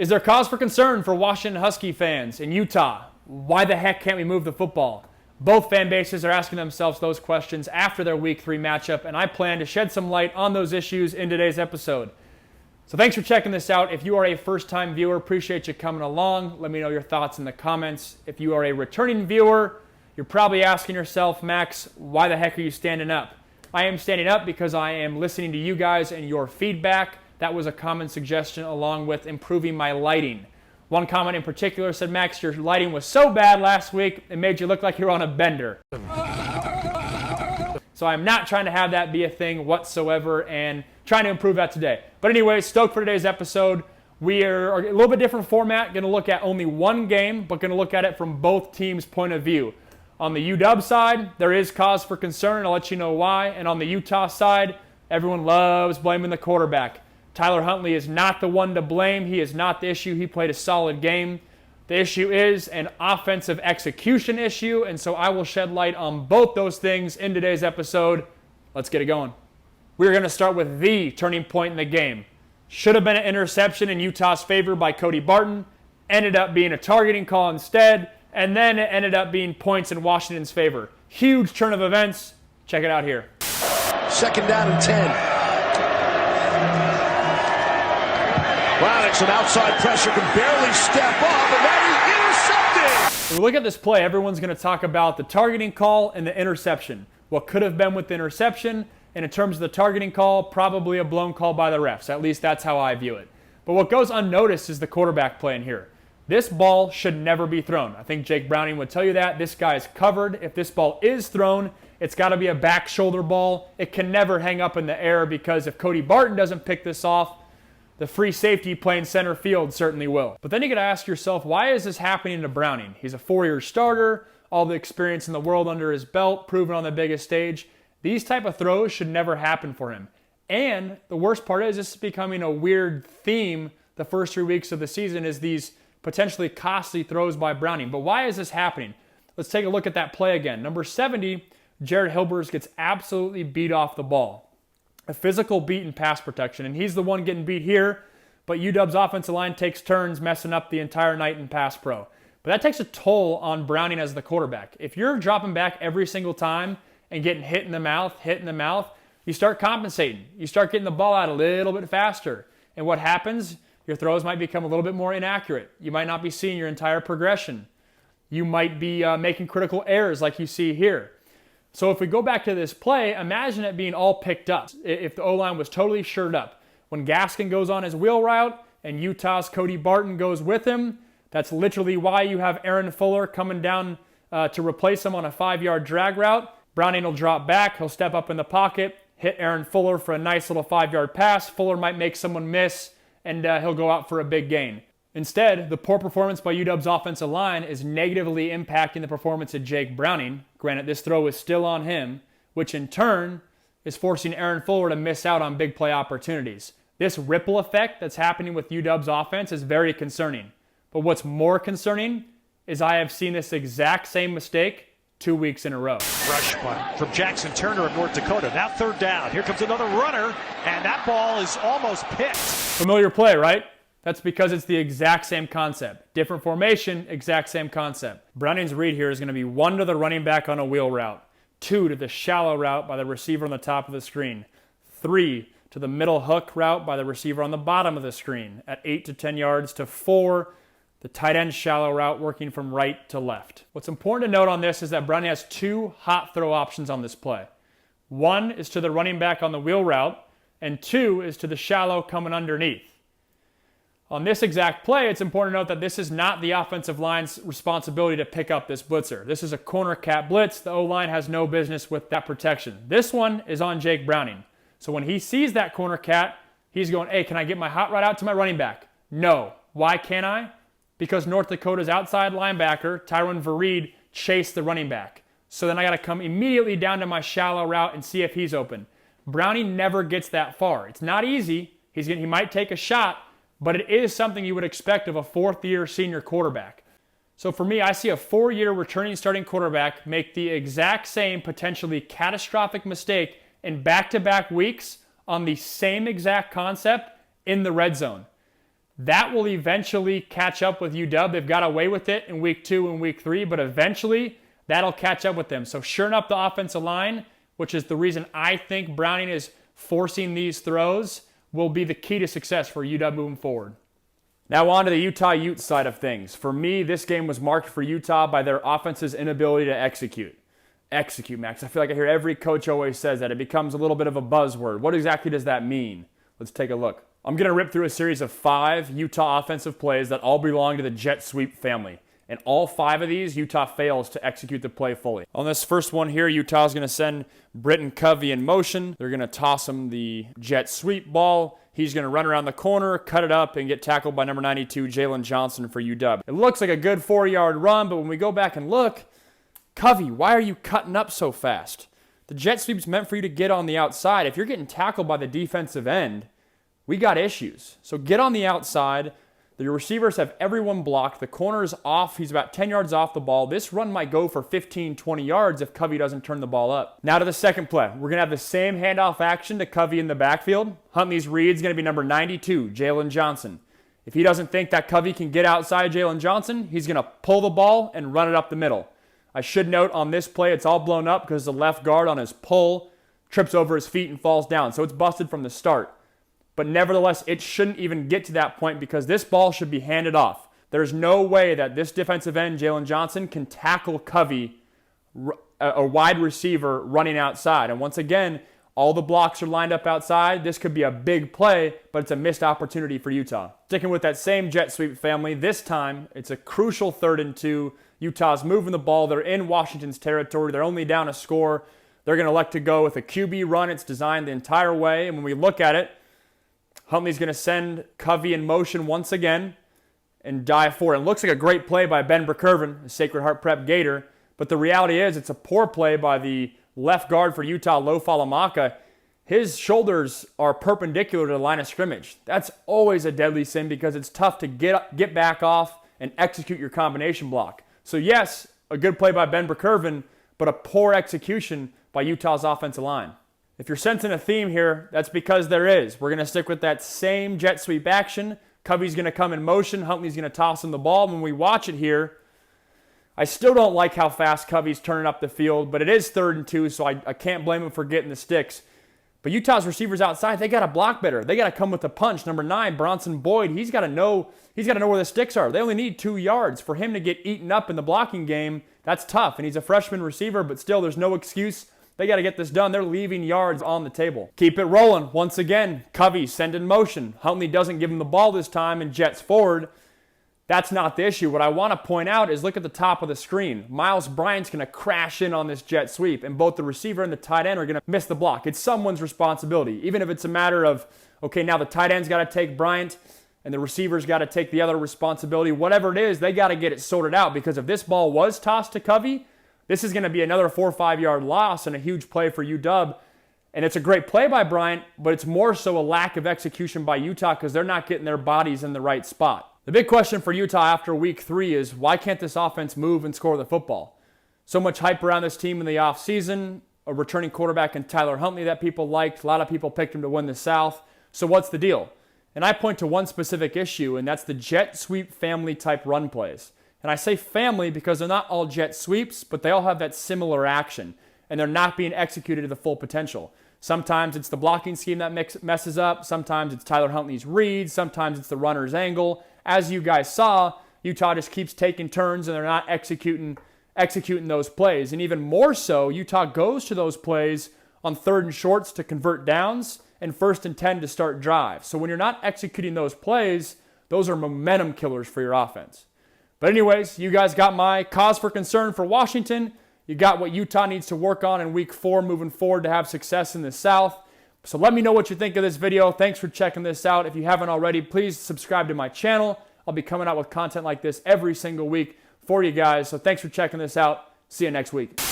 Is there cause for concern for Washington Husky fans in Utah? Why the heck can't we move the football? Both fan bases are asking themselves those questions after their Week 3 matchup, and I plan to shed some light on those issues in today's episode. So thanks for checking this out. If you are a first-time viewer, appreciate you coming along. Let me know your thoughts in the comments. If you are a returning viewer, you're probably asking yourself, Max, why the heck are you standing up? I am standing up because I am listening to you guys and your feedback. That was a common suggestion, along with improving my lighting. One comment in particular said, Max, your lighting was so bad last week, it made you look like you were on a bender. So I'm not trying to have that be a thing whatsoever and trying to improve that today. But anyway, stoked for today's episode. We are a little bit different format, going to look at only one game, but going to look at it from both teams' point of view. On the UW side, there is cause for concern. I'll let you know why. And on the Utah side, everyone loves blaming the quarterback. Tyler Huntley is not the one to blame. He is not the issue. He played a solid game. The issue is an offensive execution issue, and so I will shed light on both those things in today's episode. Let's get it going. We're going to start with the turning point in the game. Should have been an interception in Utah's favor by Cody Barton. Ended up being a targeting call instead, and then it ended up being points in Washington's favor. Huge turn of events. Check it out here. Second down and 10. Browne, some outside pressure, can barely step up, and that is intercepted! When we look at this play, everyone's going to talk about the targeting call and the interception. What could have been with the interception, and in terms of the targeting call, probably a blown call by the refs. At least that's how I view it. But what goes unnoticed is the quarterback play in here. This ball should never be thrown. I think Jake Browne would tell you that. This guy is covered. If this ball is thrown, it's got to be a back shoulder ball. It can never hang up in the air, because if Cody Barton doesn't pick this off, the free safety playing center field certainly will. But then you got to ask yourself, why is this happening to Browne? He's a 4-year starter, all the experience in the world under his belt, proven on the biggest stage. These type of throws should never happen for him. And the worst part is, this is becoming a weird theme the first 3 weeks of the season, is these potentially costly throws by Browne. But why is this happening? Let's take a look at that play again. Number 70, Jared Hilbers gets absolutely beat off the ball. A physical beat in pass protection, and he's the one getting beat here, but UW's offensive line takes turns messing up the entire night in pass pro. But that takes a toll on Browne as the quarterback. If you're dropping back every single time and getting hit in the mouth, you start compensating. You start getting the ball out a little bit faster. And what happens? Your throws might become a little bit more inaccurate. You might not be seeing your entire progression. You might be making critical errors like you see here. So if we go back to this play, imagine it being all picked up. If the O-line was totally shored up. When Gaskin goes on his wheel route and Utah's Cody Barton goes with him, that's literally why you have Aaron Fuller coming down to replace him on a 5-yard drag route. Browne will drop back. He'll step up in the pocket, hit Aaron Fuller for a nice little 5-yard pass. Fuller might make someone miss, and he'll go out for a big gain. Instead, the poor performance by UW's offensive line is negatively impacting the performance of Jake Browne. Granted, this throw is still on him, which in turn is forcing Aaron Fuller to miss out on big play opportunities. This ripple effect that's happening with UW's offense is very concerning. But what's more concerning is I have seen this exact same mistake 2 weeks in a row. Rush punt from Jackson Turner of North Dakota. Now third down. Here comes another runner, and that ball is almost picked. Familiar play, right? That's because it's the exact same concept. Different formation, exact same concept. Browne's read here is going to be 1 to the running back on a wheel route, 2 to the shallow route by the receiver on the top of the screen, 3 to the middle hook route by the receiver on the bottom of the screen at 8 to 10 yards, to 4, the tight end shallow route working from right to left. What's important to note on this is that Browne has 2 hot throw options on this play. 1 is to the running back on the wheel route, and 2 is to the shallow coming underneath. On this exact play, it's important to note that this is not the offensive line's responsibility to pick up this blitzer. This is a corner cat blitz. The O-line has no business with that protection. This one is on Jake Browne. So when he sees that corner cat, he's going, hey, can I get my hot route out to my running back? No. Why can't I? Because North Dakota's outside linebacker, Tyron Verreed, chased the running back. So then I got to come immediately down to my shallow route and see if he's open. Browne never gets that far. It's not easy. He might take a shot, but it is something you would expect of a 4th-year senior quarterback. So for me, I see a 4-year returning starting quarterback make the exact same potentially catastrophic mistake in back-to-back weeks on the same exact concept in the red zone. That will eventually catch up with UW. They've got away with it in week 2 and week 3, but eventually that'll catch up with them. So shoring up the offensive line, which is the reason I think Browning is forcing these throws, will be the key to success for UW moving forward. Now on to the Utah Ute side of things. For me, this game was marked for Utah by their offense's inability to execute. Execute, Max. I feel like I hear every coach always says that. It becomes a little bit of a buzzword. What exactly does that mean? Let's take a look. I'm going to rip through a series of 5 Utah offensive plays that all belong to the jet sweep family. And all 5 of these, Utah fails to execute the play fully. On this first one here, Utah's going to send Britton Covey in motion. They're going to toss him the jet sweep ball. He's going to run around the corner, cut it up, and get tackled by number 92, Jalen Johnson for UW. It looks like a good 4-yard run, but when we go back and look, Covey, why are you cutting up so fast? The jet sweep's meant for you to get on the outside. If you're getting tackled by the defensive end, we got issues. So get on the outside. The receivers have everyone blocked. The corner's off. He's about 10 yards off the ball. This run might go for 15, 20 yards if Covey doesn't turn the ball up. Now to the second play. We're going to have the same handoff action to Covey in the backfield. Huntley's read's going to be number 92, Jalen Johnson. If he doesn't think that Covey can get outside Jalen Johnson, he's going to pull the ball and run it up the middle. I should note on this play, it's all blown up because the left guard on his pull trips over his feet and falls down. So it's busted from the start. But nevertheless, it shouldn't even get to that point because this ball should be handed off. There's no way that this defensive end, Jalen Johnson, can tackle Covey, a wide receiver running outside. And once again, all the blocks are lined up outside. This could be a big play, but it's a missed opportunity for Utah. Sticking with that same jet sweep family, this time it's a crucial 3rd and 2. Utah's moving the ball. They're in Washington's territory. They're only down a score. They're going to elect to go with a QB run. It's designed the entire way. And when we look at it, Huntley's going to send Covey in motion once again and dive forward. It looks like a great play by Ben Burkervin, a Sacred Heart Prep Gator. But the reality is it's a poor play by the left guard for Utah, Lo Falamaka. His shoulders are perpendicular to the line of scrimmage. That's always a deadly sin because it's tough to get back off and execute your combination block. So yes, a good play by Ben Burkervin, but a poor execution by Utah's offensive line. If you're sensing a theme here, that's because there is. We're going to stick with that same jet sweep action. Covey's going to come in motion. Huntley's going to toss him the ball. When we watch it here, I still don't like how fast Covey's turning up the field, but it is 3rd and 2, so I can't blame him for getting the sticks. But Utah's receivers outside, they got to block better. They got to come with a punch. Number 9, Bronson Boyd, he's got to know where the sticks are. They only need 2 yards. For him to get eaten up in the blocking game, that's tough. And he's a freshman receiver, but still, there's no excuse. They got to get this done. They're leaving yards on the table. Keep it rolling. Once again, Covey send in motion. Huntley doesn't give him the ball this time and jets forward. That's not the issue. What I want to point out is look at the top of the screen. Miles Bryant's going to crash in on this jet sweep, and both the receiver and the tight end are going to miss the block. It's someone's responsibility. Even if it's a matter of, okay, now the tight end's got to take Bryant, and the receiver's got to take the other responsibility. Whatever it is, they got to get it sorted out because if this ball was tossed to Covey, this is going to be another 4 or 5 yard loss and a huge play for UW. And it's a great play by Bryant, but it's more so a lack of execution by Utah because they're not getting their bodies in the right spot. The big question for Utah after week 3 is why can't this offense move and score the football? So much hype around this team in the offseason, a returning quarterback in Tyler Huntley that people liked. A lot of people picked him to win the South. So what's the deal? And I point to one specific issue, and that's the jet sweep family type run plays. And I say family because they're not all jet sweeps, but they all have that similar action, and they're not being executed to the full potential. Sometimes it's the blocking scheme that messes up. Sometimes it's Tyler Huntley's read. Sometimes it's the runner's angle. As you guys saw, Utah just keeps taking turns, and they're not executing those plays. And even more so, Utah goes to those plays on 3rd and shorts to convert downs and 1st and 10 to start drives. So when you're not executing those plays, those are momentum killers for your offense. But anyways, you guys got my cause for concern for Washington. You got what Utah needs to work on in week 4 moving forward to have success in the South. So let me know what you think of this video. Thanks for checking this out. If you haven't already, please subscribe to my channel. I'll be coming out with content like this every single week for you guys. So thanks for checking this out. See you next week.